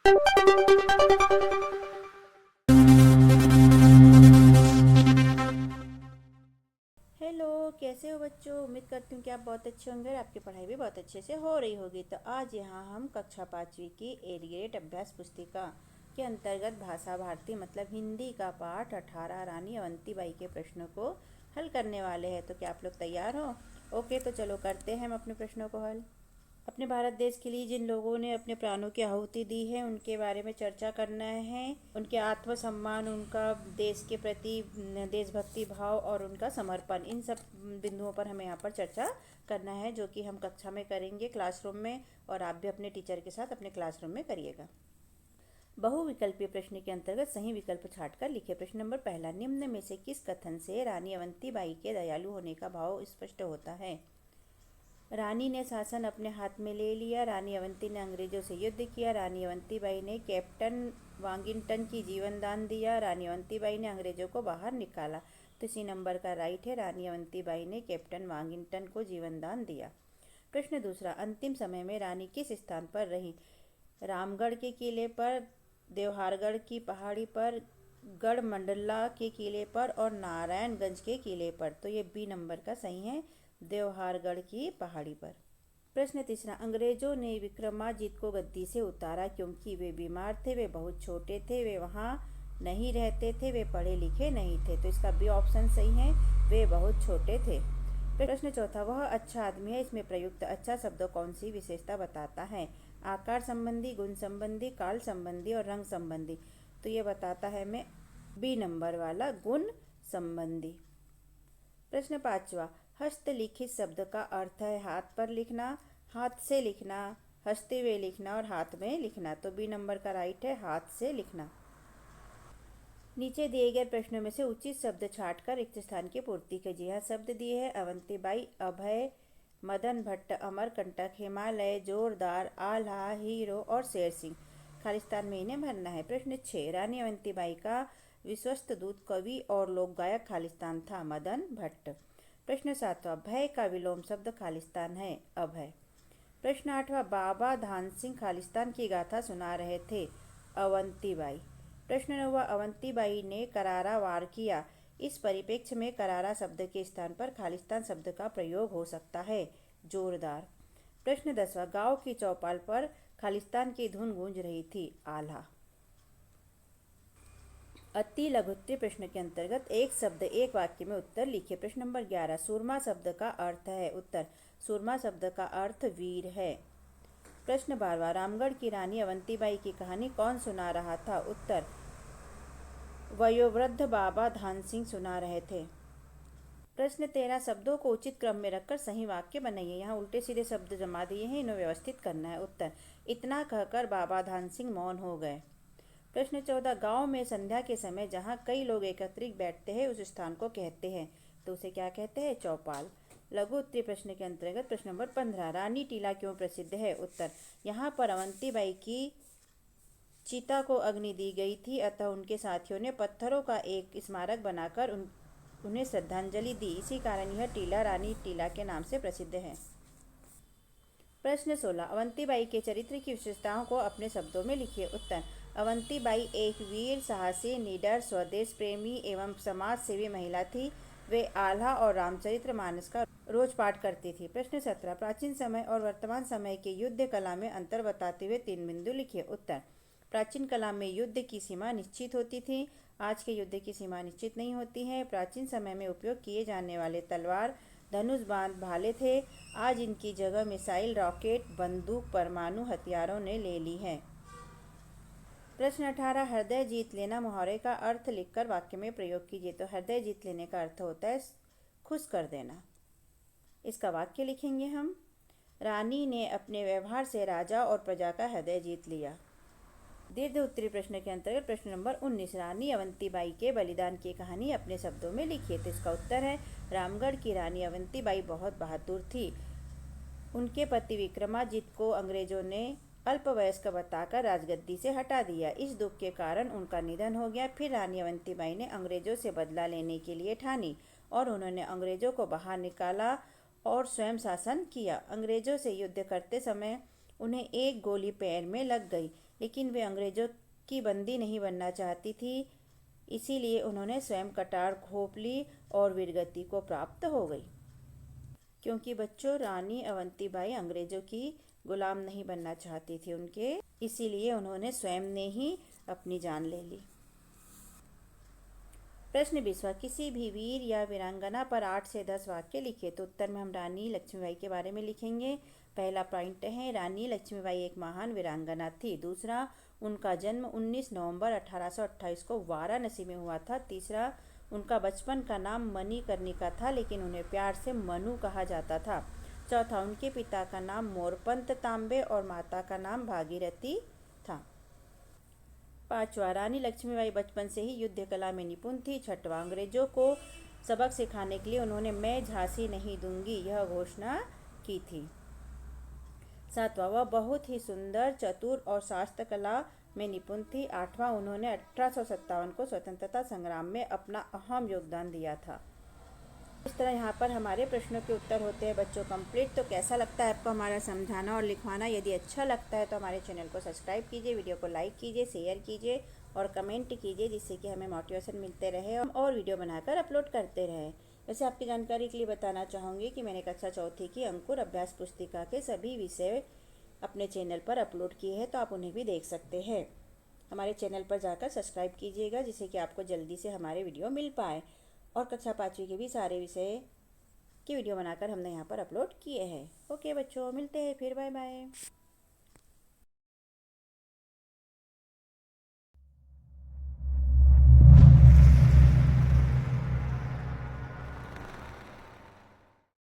Hello, कैसे हो बच्चों। उम्मीद करती हूँ कि आप बहुत अच्छे होंगे और आपकी पढ़ाई भी बहुत अच्छे से हो रही होगी। तो आज यहाँ हम कक्षा 5वीं की एरिएट अभ्यास पुस्तिका के अंतर्गत भाषा भारती मतलब हिंदी का पाठ 18 रानी अवंतीबाई के प्रश्नों को हल करने वाले हैं। तो क्या आप लोग तैयार हो? ओके, तो चलो करते हैं हम अपने प्रश्नों को हल। अपने भारत देश के लिए जिन लोगों ने अपने प्राणों की आहुति दी है उनके बारे में चर्चा करना है। उनके आत्मसम्मान, उनका देश के प्रति देशभक्ति भाव और उनका समर्पण, इन सब बिंदुओं पर हमें यहाँ पर चर्चा करना है, जो कि हम कक्षा में करेंगे क्लासरूम में, और आप भी अपने टीचर के साथ अपने क्लासरूम में करिएगा। बहुविकल्पीय प्रश्न के अंतर्गत सही विकल्प छांटकर लिखे। प्रश्न नंबर पहला, निम्न में से किस कथन से रानी अवंतीबाई के दयालु होने का भाव स्पष्ट होता है? रानी ने शासन अपने हाथ में ले लिया। रानी अवंती ने अंग्रेजों से युद्ध किया। रानी अवंतीबाई ने कैप्टन वांगिंगटन की जीवन दान दिया। रानी अवंतीबाई ने अंग्रेजों को बाहर निकाला। तो इसी नंबर का राइट है, रानी अवंतीबाई ने कैप्टन वांगिंगटन को जीवन दान दिया। प्रश्न दूसरा, अंतिम समय में रानी किस स्थान पर रही? रामगढ़ के किले पर, देवहारगढ़ की पहाड़ी पर, गढ़मंडला के किले पर और नारायणगंज के किले पर। तो ये बी नंबर का सही है, देवहारगढ़ की पहाड़ी पर। प्रश्न तीसरा, अंग्रेजों ने विक्रमाजीत को गद्दी से उतारा क्योंकि वे बीमार थे, वे बहुत छोटे थे, वे वहाँ नहीं रहते थे, वे पढ़े लिखे नहीं थे। तो इसका बी ऑप्शन सही है, वे बहुत छोटे थे। प्रश्न चौथा, वह अच्छा आदमी है, इसमें प्रयुक्त अच्छा शब्द कौन सी विशेषता बताता है? आकार संबंधी, गुण संबंधी, काल संबंधी और रंग संबंधी। तो ये बताता है मैं बी नंबर वाला, गुण संबंधी। प्रश्न पांचवा, हस्तलिखित शब्द का अर्थ है हाथ पर लिखना, हाथ से लिखना, हंसते हुए लिखना और हाथ में लिखना। तो बी नंबर का राइट है, हाथ से लिखना। नीचे दिए गए प्रश्नों में से उचित शब्द छांटकर रिक्त स्थान की पूर्ति कीजिए। यहाँ शब्द दिए हैं अवंतीबाई, अभय, मदन भट्ट, अमरकंटक, हिमालय, जोरदार, आल्हा, हीरो और शेर सिंह। खालिस्तान में इन्हें भरना है। प्रश्न 6, रानी अवंतीबाई का विश्वस्त दूत, कवि और लोक गायक खालिस्तान था, मदन भट्ट। प्रश्न 7वां, भय का विलोम शब्द खालिस्तान है, अभय। प्रश्न 8वां, बाबा धान सिंह खालिस्तान की गाथा सुना रहे थे, अवंतीबाई। प्रश्न 9वां, अवंतीबाई ने करारा वार किया। इस परिप्रेक्ष्य में करारा शब्द के स्थान पर खालिस्तान शब्द का प्रयोग हो सकता है, जोरदार। प्रश्न 10वां, गांव की चौपाल पर खालिस्तान की धुन गूंज रही थी, आल्हा। अति लघुत्तरीय प्रश्न के अंतर्गत एक शब्द एक वाक्य में उत्तर लिखिए। प्रश्न नंबर 11, सूरमा शब्द का अर्थ है, उत्तर सूरमा शब्द का अर्थ वीर है। प्रश्न 12वां, रामगढ़ की रानी अवंतीबाई की कहानी कौन सुना रहा था? उत्तर वयोवृद्ध बाबा धान सिंह सुना रहे थे। प्रश्न 13, शब्दों को उचित क्रम में रखकर सही वाक्य बनाइए। यहाँ उल्टे सीधे शब्द जमा दिए हैं, इन्हें व्यवस्थित करना है। उत्तर इतना कहकर बाबा धान सिंह मौन हो गए। प्रश्न 14, गांव में संध्या के समय जहां कई लोग एकत्रित बैठते हैं उस स्थान को कहते हैं, तो उसे क्या कहते हैं? चौपाल। लघु उत्तरीय प्रश्न के अंतर्गत प्रश्न नंबर 15, रानी टीला क्यों प्रसिद्ध है? उत्तर यहाँ पर अवंतीबाई की चिता को अग्नि दी गई थी, अतः उनके साथियों ने पत्थरों का एक स्मारक बनाकर उन्हें श्रद्धांजलि दी, इसी कारण यह टीला रानी टीला के नाम से प्रसिद्ध है। प्रश्न 16, अवंतीबाई के चरित्र की विशेषताओं को अपने शब्दों में लिखिए। उत्तर अवंतीबाई एक वीर, साहसी, निडर, स्वदेश प्रेमी एवं समाज सेवी महिला थी। वे आल्हा और रामचरित्र मानस का रोज पाठ करती थी। प्रश्न 17, प्राचीन समय और वर्तमान समय के युद्ध कला में अंतर बताते हुए 3 बिंदु लिखिए। उत्तर प्राचीन कला में युद्ध की सीमा निश्चित होती थी, आज के युद्ध की सीमा निश्चित नहीं होती है। प्राचीन समय में उपयोग किए जाने वाले तलवार, धनुष, बाण, भाले थे, आज इनकी जगह मिसाइल, रॉकेट, बंदूक, परमाणु हथियारों ने ले ली है। प्रश्न 18, हृदय जीत लेना मुहावरे का अर्थ लिखकर वाक्य में प्रयोग कीजिए। तो हृदय जीत लेने का अर्थ होता है खुश कर देना। इसका वाक्य लिखेंगे हम, रानी ने अपने व्यवहार से राजा और प्रजा का हृदय जीत लिया। दीर्घ उत्तरीय प्रश्न के अंतर्गत प्रश्न नंबर 19, रानी अवंतीबाई के बलिदान की कहानी अपने शब्दों में लिखिए। तो इसका उत्तर है, रामगढ़ की रानी अवंतीबाई बहुत बहादुर थी। उनके पति विक्रमाजीत को अंग्रेजों ने अल्पवयस्क बताकर राजगद्दी से हटा दिया। इस दुख के कारण उनका निधन हो गया। फिर रानी अवंतीबाई ने अंग्रेजों से बदला लेने के लिए ठानी और उन्होंने अंग्रेजों को बाहर निकाला और स्वयं शासन किया। अंग्रेजों से युद्ध करते समय उन्हें एक गोली पैर में लग गई। लेकिन वे अंग्रेज़ों की बंदी नहीं बनना चाहती थी, इसीलिए उन्होंने स्वयं कटार घोंप ली और वीरगति को प्राप्त हो गई। क्योंकि बच्चों, रानी अवंतीबाई अंग्रेज़ों की गुलाम नहीं बनना चाहती थी इसीलिए उन्होंने स्वयं ने ही अपनी जान ले ली। प्रश्न 20वां, किसी भी वीर या वीरांगना पर 8 से 10 वाक्य लिखे। तो उत्तर में हम रानी लक्ष्मीबाई के बारे में लिखेंगे। पहला पॉइंट है, रानी लक्ष्मीबाई एक महान वीरांगना थी। दूसरा, उनका जन्म 19 नवंबर 1828 को वाराणसी में हुआ था। तीसरा, उनका बचपन का नाम मणिकर्णिका था, लेकिन उन्हें प्यार से मनु कहा जाता था। चौथा, उनके पिता का नाम मोरपंत तांबे और माता का नाम भागीरथी था। पांचवा, रानी लक्ष्मीबाई बचपन से ही युद्ध कला में निपुण थी। छठवां, अंग्रेजों को सबक सिखाने के लिए उन्होंने मैं झांसी नहीं दूंगी यह घोषणा की थी। सातवां, वह बहुत ही सुंदर, चतुर और शास्त्र कला में निपुण थी। आठवां, उन्होंने 1857 को स्वतंत्रता संग्राम में अपना अहम योगदान दिया था। इस तरह यहाँ पर हमारे प्रश्नों के उत्तर होते हैं बच्चों कंप्लीट। तो कैसा लगता है आपको हमारा समझाना और लिखवाना? यदि अच्छा लगता है तो हमारे चैनल को सब्सक्राइब कीजिए, वीडियो को लाइक कीजिए, शेयर कीजिए और कमेंट कीजिए, जिससे कि हमें मोटिवेशन मिलते रहे और वीडियो बनाकर अपलोड करते रहें। वैसे आपकी जानकारी के लिए बताना चाहूँगी कि मैंने कक्षा चौथी की अंकुर अभ्यास पुस्तिका के सभी विषय अपने चैनल पर अपलोड किए हैं, तो आप उन्हें भी देख सकते हैं। हमारे चैनल पर जाकर सब्सक्राइब कीजिएगा, जिससे कि आपको जल्दी से हमारे वीडियो मिल पाए। और कक्षा 5वीं के भी सारे विषय की वीडियो बनाकर हमने यहाँ पर अपलोड किए हैं। ओके बच्चों, मिलते हैं फिर, बाय बाय।